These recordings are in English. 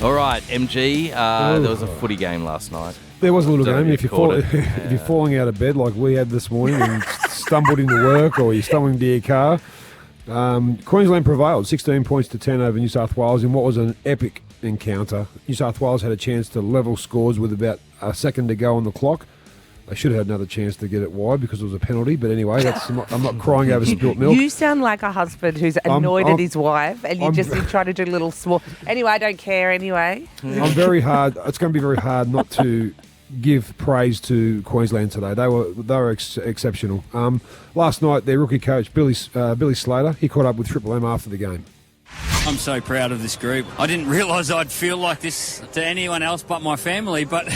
All right, MG, there was a footy game last night. There was a little game. If you're falling out of bed like we had this morning and stumbled into work or you're stumbling to your car, Queensland prevailed 16 points to 10 over New South Wales in what was an epic encounter. New South Wales had a chance to level scores with about a second to go on the clock. They should have had another chance to get it wide because it was a penalty. But anyway, I'm not crying over spilt milk. You sound like a husband who's annoyed at his wife and you just try to do a little small... Anyway, I don't care anyway. I'm very hard. It's going to be very hard not to give praise to Queensland today. They were exceptional. Last night, their rookie coach, Billy Slater, he caught up with Triple M after the game. I'm so proud of this group. I didn't realise I'd feel like this to anyone else but my family, but...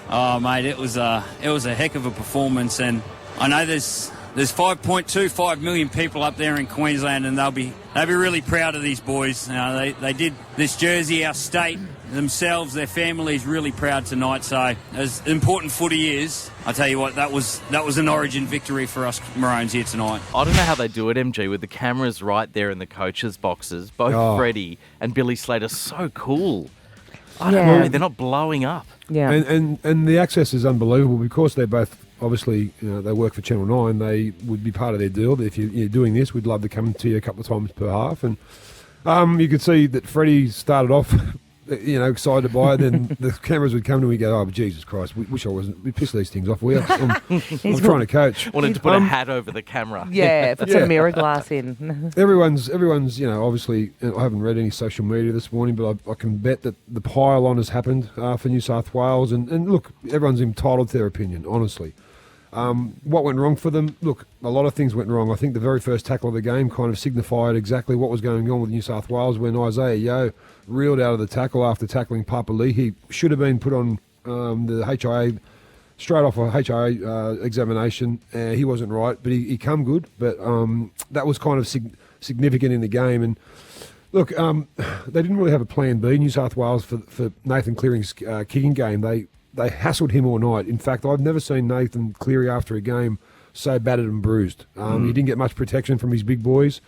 Oh, mate, it was a heck of a performance, and I know there's 5.25 million people up there in Queensland, and they'll be really proud of these boys. They did this jersey, our state, themselves, their families, really proud tonight. So, as important footy is, I tell you what, that was an origin victory for us Maroons here tonight. I don't know how they do it, MG, with the cameras right there in the coaches' boxes. Both Freddie and Billy Slater, so cool. I don't know, they're not blowing up. Yeah, and the access is unbelievable because they're both obviously they work for Channel 9. They would be part of their deal. If you're doing this, we'd love to come to you a couple of times per half. And you could see that Freddie started off, excited by it. Then the cameras would come to him and go, "Oh, Jesus Christ! We wish I wasn't. We piss these things off. I'm trying to coach. Wanted to put a hat over the camera. Yeah, put some mirror glass in. Everyone's. Obviously, I haven't read any social media this morning, but I can bet that the pile on has happened for New South Wales. And look, everyone's entitled to their opinion. Honestly, what went wrong for them? Look, a lot of things went wrong. I think the very first tackle of the game kind of signified exactly what was going on with New South Wales when Isaiah Yeo reeled out of the tackle after tackling Papa Lee. He should have been put on the HIA, straight off a HIA examination. He wasn't right, but he come good. But that was kind of significant in the game. And look, they didn't really have a plan B, New South Wales, for Nathan Cleary's kicking game. They hassled him all night. In fact, I've never seen Nathan Cleary after a game so battered and bruised. He didn't get much protection from his big boys.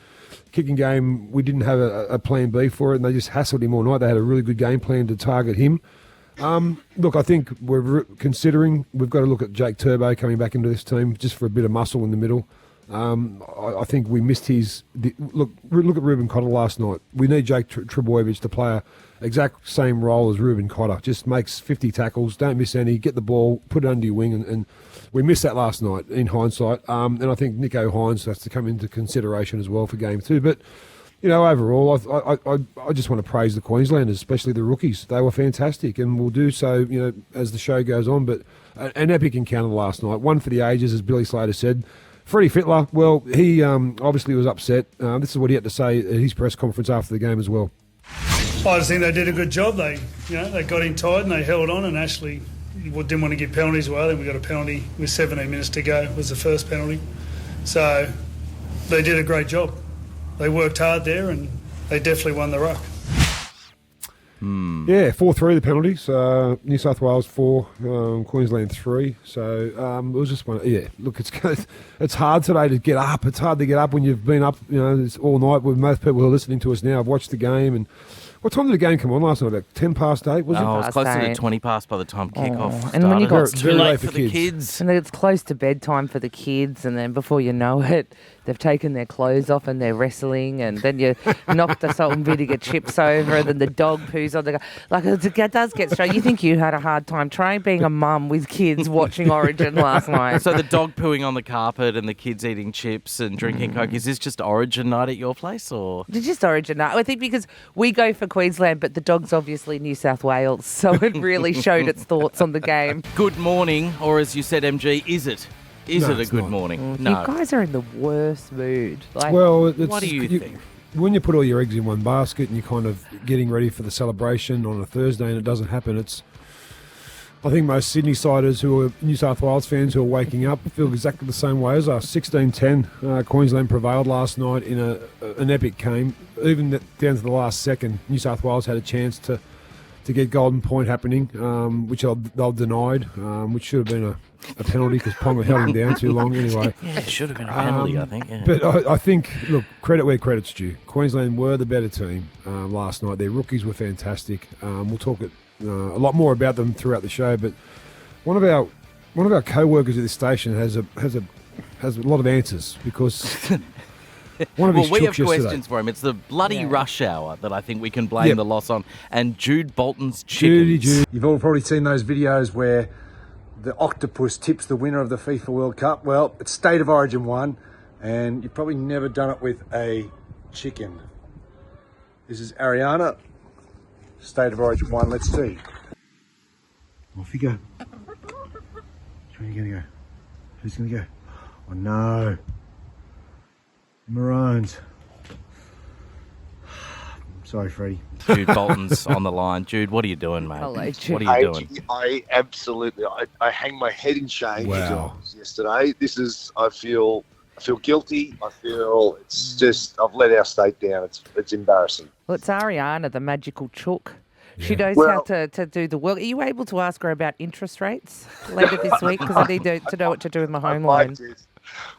Kicking game, we didn't have a plan B for it, and they just hassled him all night. They had a really good game plan to target him. Look, I think we've got to look at Jake Turbo coming back into this team just for a bit of muscle in the middle. I think we missed look at Ruben Cotter last night. We need Jake Trebojevic to play a exact same role as Ruben Cotter. Just makes 50 tackles, don't miss any, get the ball, put it under your wing, and we missed that last night in hindsight. And I think Nico Hines has to come into consideration as well for game 2. But, overall, I just want to praise the Queenslanders, especially the rookies. They were fantastic, and we'll do so, as the show goes on. But an epic encounter last night, one for the ages, as Billy Slater said. Freddie Fittler, well, he obviously was upset. This is what he had to say at his press conference after the game as well. I just think they did a good job. They got in tight and they held on, and Ashley didn't want to give penalties away. Then we got a penalty with 17 minutes to go. Was the first penalty. So they did a great job. They worked hard there, and they definitely won the ruck. Yeah, 4-3 the penalties. New South Wales 4, Queensland 3. So it was just one. Yeah, look, it's hard today to get up. It's hard to get up when you've been up, all night. With most people who are listening to us now, have watched the game. And what time did the game come on last night? About 10 past 8, was it? Oh, it was closer to 20 past by the time kickoff started. And when you got too late for the kids. And it's close to bedtime for the kids, and then before you know it, they've taken their clothes off and they're wrestling, and then you knock the salt and vinegar chips over, and then the dog poos on the... Like, it does get straight. You think you had a hard time trying being a mum with kids watching Origin last night. So the dog pooing on the carpet and the kids eating chips and drinking Coke, is this just Origin night at your place, or...? It's just Origin night. I think because we go for Queensland, but the dog's obviously New South Wales, so it really showed its thoughts on the game. Good morning, or as you said, MG, is it? Is it a good morning? No. You guys are in the worst mood. What do you think? When you put all your eggs in one basket and you're kind of getting ready for the celebration on a Thursday and it doesn't happen, I think most Sydney-siders who are New South Wales fans who are waking up feel exactly the same way as us. 16-10, Queensland prevailed last night in an epic game. Even down to the last second, New South Wales had a chance to to get golden point happening, which they'll denied, which should have been a penalty because Ponga held him down too long anyway. Yeah, it should have been a penalty, I think. Yeah. But I think, look, credit where credit's due. Queensland were the better team last night. Their rookies were fantastic. We'll talk a lot more about them throughout the show. But one of our co-workers at this station has a lot of answers because. One of his we have chooks yesterday. questions for him. It's the bloody rush hour that I think we can blame the loss on. And Jude Bolton's chickens. Judy. You've all probably seen those videos where the octopus tips the winner of the FIFA World Cup. Well, it's State of Origin 1, and you've probably never done it with a chicken. This is Ariana, State of Origin 1. Let's see. Off you go. Which way are you going to go? Who's going to go? Oh, no. Maroons. Sorry, Freddie. Jude Bolton's on the line. Jude, what are you doing, mate? Hello, Jude. What are you doing? I absolutely, I hang my head in shame. Wow. Yesterday, I feel guilty. I feel it's just, I've let our state down. It's embarrassing. Well, it's Ariana, the magical chook. She knows how to do the work. Are you able to ask her about interest rates later this week? Because I need to know what to do with my home loan.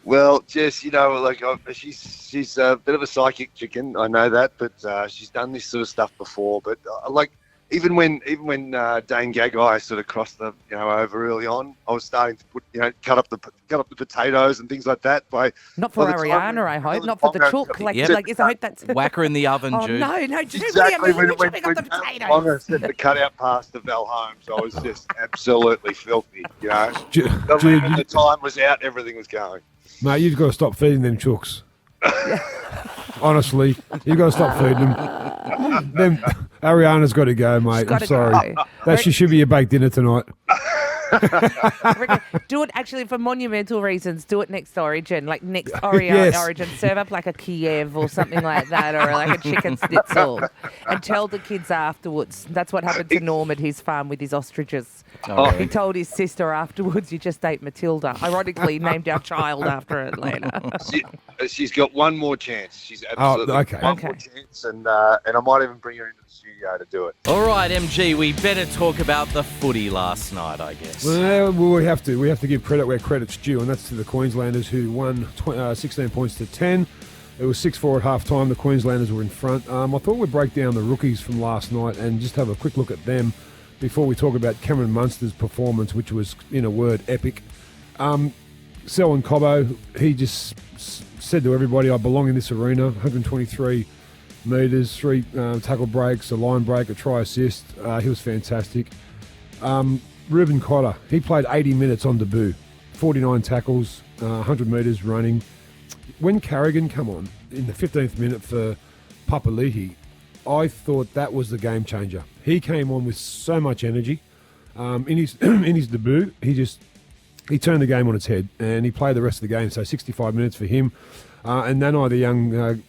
Well, Jess, she's a bit of a psychic chicken. I know that, but she's done this sort of stuff before. But even when Dane Gagai sort of crossed the over early on, I was starting to put cut up the potatoes and things like that. Not for Ariana, I hope. Not for the chook. I hope that's whack her in the oven, oh, Jude. No, exactly. When Ponga sent the cutout pass to Val Holmes, I was just absolutely filthy. The time was out, everything was going. Mate, you've got to stop feeding them chooks. Honestly, you've got to stop feeding them. Ariana's got to go, mate. I'm sorry. She should be your baked dinner tonight. Do it actually for monumental reasons. Do it next Origin, like next Origin. Serve up like a Kiev or something like that, or like a chicken schnitzel, and tell the kids afterwards. That's what happened to Norm at his farm with his ostriches. Oh, he told his sister afterwards, "You just ate Matilda." Ironically, named our child after it later. She's got one more chance. She's absolutely one more chance, and I might even bring her into the studio to do it. All right, MG, we better talk about the footy last night, I guess. Well, we have to. We have to give credit where credit's due, and that's to the Queenslanders who won 16 points to 10. It was 6-4 at half-time. The Queenslanders were in front. I thought we'd break down the rookies from last night and just have a quick look at them before we talk about Cameron Munster's performance, which was, in a word, epic. Selwyn Cobbo, he just said to everybody, I belong in this arena. 123 metres, 3 tackle breaks, a line break, a try assist. He was fantastic. Reuben Cotter, he played 80 minutes on debut, 49 tackles, 100 metres running. When Carrigan come on in the 15th minute for Papali'i, I thought that was the game changer. He came on with so much energy. In his debut, he turned the game on its head and he played the rest of the game. So 65 minutes for him. And Nanai, the young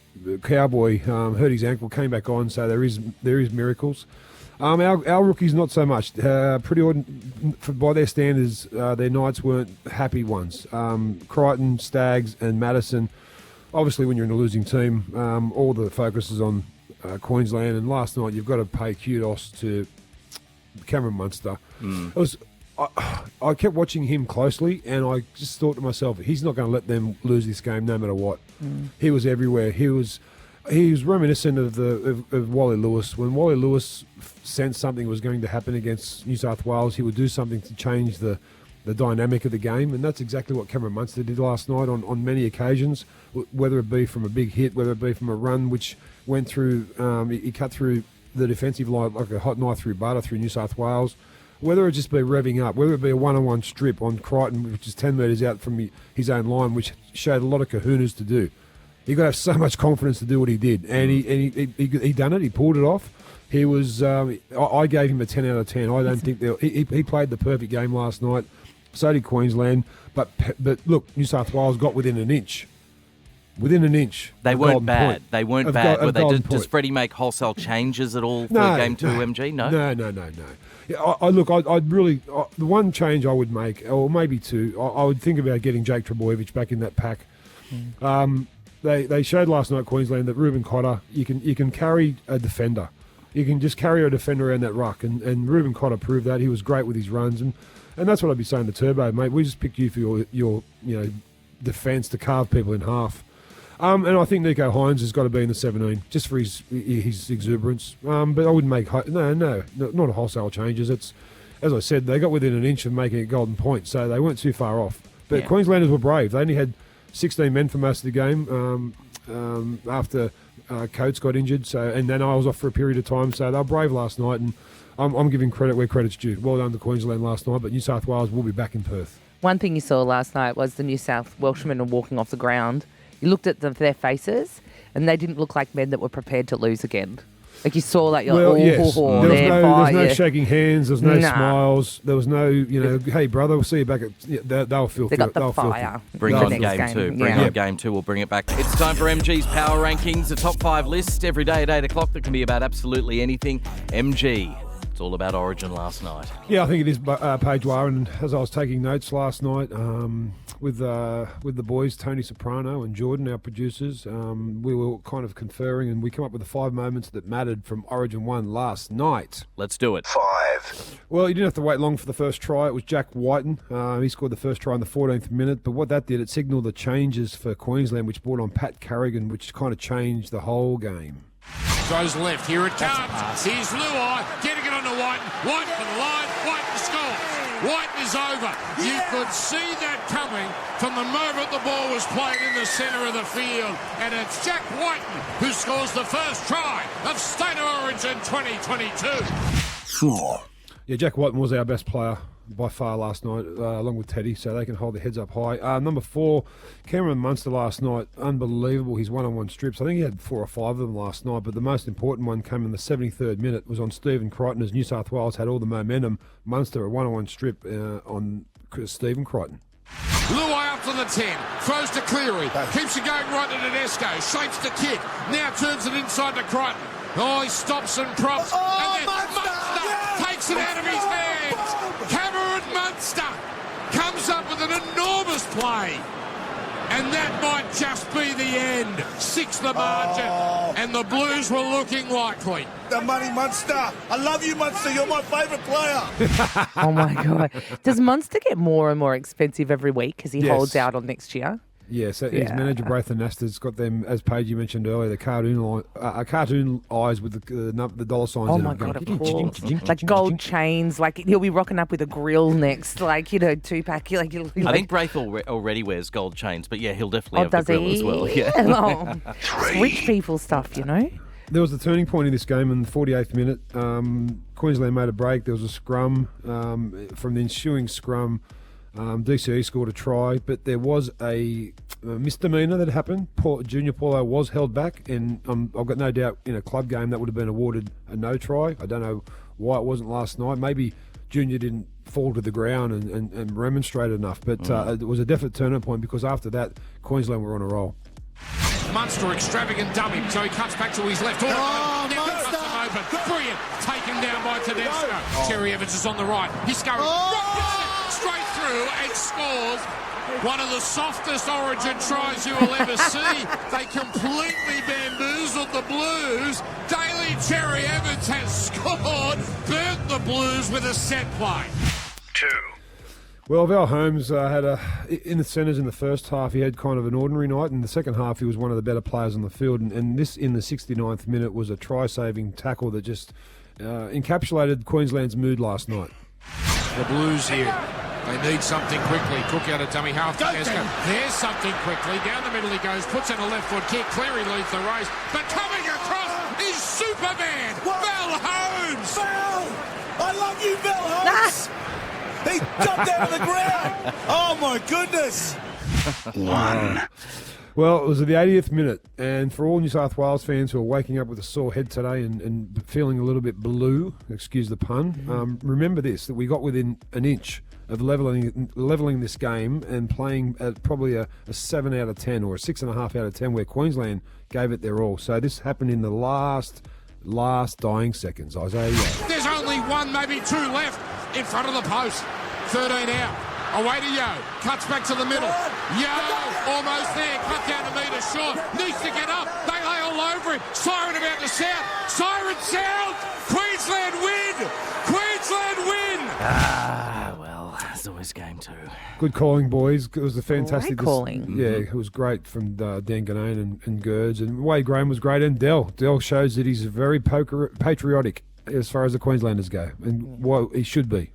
cowboy, hurt his ankle, came back on. So there is miracles. Our rookies, not so much. Pretty by their standards, their nights weren't happy ones. Crichton, Staggs, and Madison. Obviously, when you're in a losing team, all the focus is on Queensland. And last night, you've got to pay kudos to Cameron Munster. It was. I kept watching him closely, and I just thought to myself, he's not going to let them lose this game, no matter what. He was everywhere. He was reminiscent of Wally Lewis. When Wally Lewis sensed something was going to happen against New South Wales, he would do something to change the dynamic of the game, and that's exactly what Cameron Munster did last night on many occasions, whether it be from a big hit, whether it be from a run which went through, he cut through the defensive line like a hot knife through butter through New South Wales, whether it just be revving up, whether it be a one-on-one strip on Crichton, which is 10 metres out from his own line, which showed a lot of kahunas to do. You've got to have so much confidence to do what he did, and he done it. He pulled it off. He was. I gave him a 10 out of 10. I don't think he played the perfect game last night. So did Queensland, but look, New South Wales got within an inch. Within an inch. They weren't bad. Point. They weren't bad. Were they? Does Freddie make wholesale changes at all for game 2, MG? No. No. Yeah, I'd really the one change I would make, or maybe two, I would think about getting Jake Trebojevic back in that pack. They showed last night, Queensland, that Reuben Cotter, you can carry a defender. You can just carry a defender around that ruck, and Ruben Cotter proved that. He was great with his runs, and that's what I'd be saying to Turbo, mate. We just picked you for your defence to carve people in half. And I think Nico Hines has got to be in the 17 just for his exuberance. But I wouldn't make not a wholesale changes. It's, as I said, they got within an inch of making a golden point, so they weren't too far off. But Queenslanders were brave. They only had 16 men for most of the game after Coates got injured. And then I was off for a period of time, so they were brave last night. And I'm giving credit where credit's due. Well done to Queensland last night, but New South Wales will be back in Perth. One thing you saw last night was the New South Welshmen were walking off the ground. You looked at their faces, and they didn't look like men that were prepared to lose again. Like you saw that, you're like, yes. There was no shaking hands. There was no smiles. There was no, hey brother, we'll see you back at. They'll feel. They got the fire. Bring on game two. Bring on game two. We'll bring it back. It's time for MG's Power Rankings, a top 5 list every day at 8 o'clock that can be about absolutely anything. MG. It's all about Origin last night. Yeah, I think it is, Pagey. And as I was taking notes last night with the boys, Tony Soprano and Jordan, our producers, we were kind of conferring, and we come up with the 5 moments that mattered from Origin 1 last night. Let's do it. 5. Well, you didn't have to wait long for the first try. It was Jack Whiten. He scored the first try in the 14th minute. But what that did, it signalled the changes for Queensland, which brought on Pat Carrigan, which kind of changed the whole game. Goes left, here it comes. Here's Luai, getting it on to Whiten. Whiten for the line, Whiten scores. Whiten is over. You could see that coming from the moment the ball was played in the centre of the field. And it's Jack Whiten who scores the first try of State of Origin 2022. 4. Yeah, Jack Whiten was our best player by far last night, along with Teddy, so they can hold their heads up high. Number 4, Cameron Munster last night, unbelievable, his one-on-one strips. I think he had 4 or 5 of them last night, but the most important one came in the 73rd minute, was on Stephen Crichton, as New South Wales had all the momentum. Munster, a one-on-one strip on Stephen Crichton. Luai up to the 10, throws to Cleary, keeps it going right to Tedesco, shapes the kick, now turns it inside to Crichton. Oh, he stops and props, and then Munster takes it out of his hands. Cameron Munster comes up with an enormous play, and that might just be the end. 6 the margin, and the Blues were looking likely. The money, Munster. I love you, Munster. You're my favourite player. Oh my God. Does Munster get more and more expensive every week as he holds out on next year? Yeah, so his manager, Braithen Naster's got them, as Pagey mentioned earlier, the cartoon eyes with the dollar signs in my God, of course. Like gold chains, like he'll be rocking up with a grill next, like, 2-pack. Like, I think Braith already wears gold chains, but yeah, he'll definitely have the grill as well. Yeah. It's rich people stuff, There was a turning point in this game in the 48th minute. Queensland made a break. There was a scrum. From the ensuing scrum, DCE scored a try, but there was a misdemeanor that happened. Junior Paulo was held back, and I've got no doubt in a club game that would have been awarded a no try. I don't know why it wasn't last night. Maybe Junior didn't fall to the ground and remonstrate enough, but it was a definite turning point, because after that, Queensland were on a roll. Munster, extravagant dummy, so he cuts back to his left. Now cuts him open. Brilliant. Taken down by Tedesco. Terry Evans is on the right. He's going straight through and scores. One of the softest Origin tries you will ever see. They completely bamboozled the Blues. Daly Terry Evans has scored, burnt the Blues with a set play. 2. Well, Val Holmes had in the centres in the first half, he had kind of an ordinary night. In the second half, he was one of the better players on the field. And this, in the 69th minute, was a try-saving tackle that just encapsulated Queensland's mood last night. The Blues here. They need something quickly. Cook out a dummy half. There's something quickly. Down the middle he goes. Puts in a left foot kick. Cleary leads the race. But coming across is Superman. Val Holmes. Val! I love you, Val Holmes! He jumped out of the ground. Oh, my goodness. 1. Well, it was at the 80th minute, and for all New South Wales fans who are waking up with a sore head today and feeling a little bit blue, excuse the pun, remember this, that we got within an inch of levelling this game and playing at probably a 7 out of 10 or a 6.5 out of 10, where Queensland gave it their all. So this happened in the last dying seconds, Isaiah. There's only 1, maybe 2 left in front of the post. 13 out. Away to Yo. Cuts back to the middle. Yo, almost there. Cut down a metre short. Needs to get up. They lay a all over him. Siren about to sound. Siren sound. Queensland win. Queensland win. Well, it's always game 2. Good calling, boys. It was a fantastic Great calling. Yeah, it was great from Dan Ganane and Gerds. And Wade Graham was great. And Dell. Dell shows that he's very patriotic as far as the Queenslanders go. And he should be.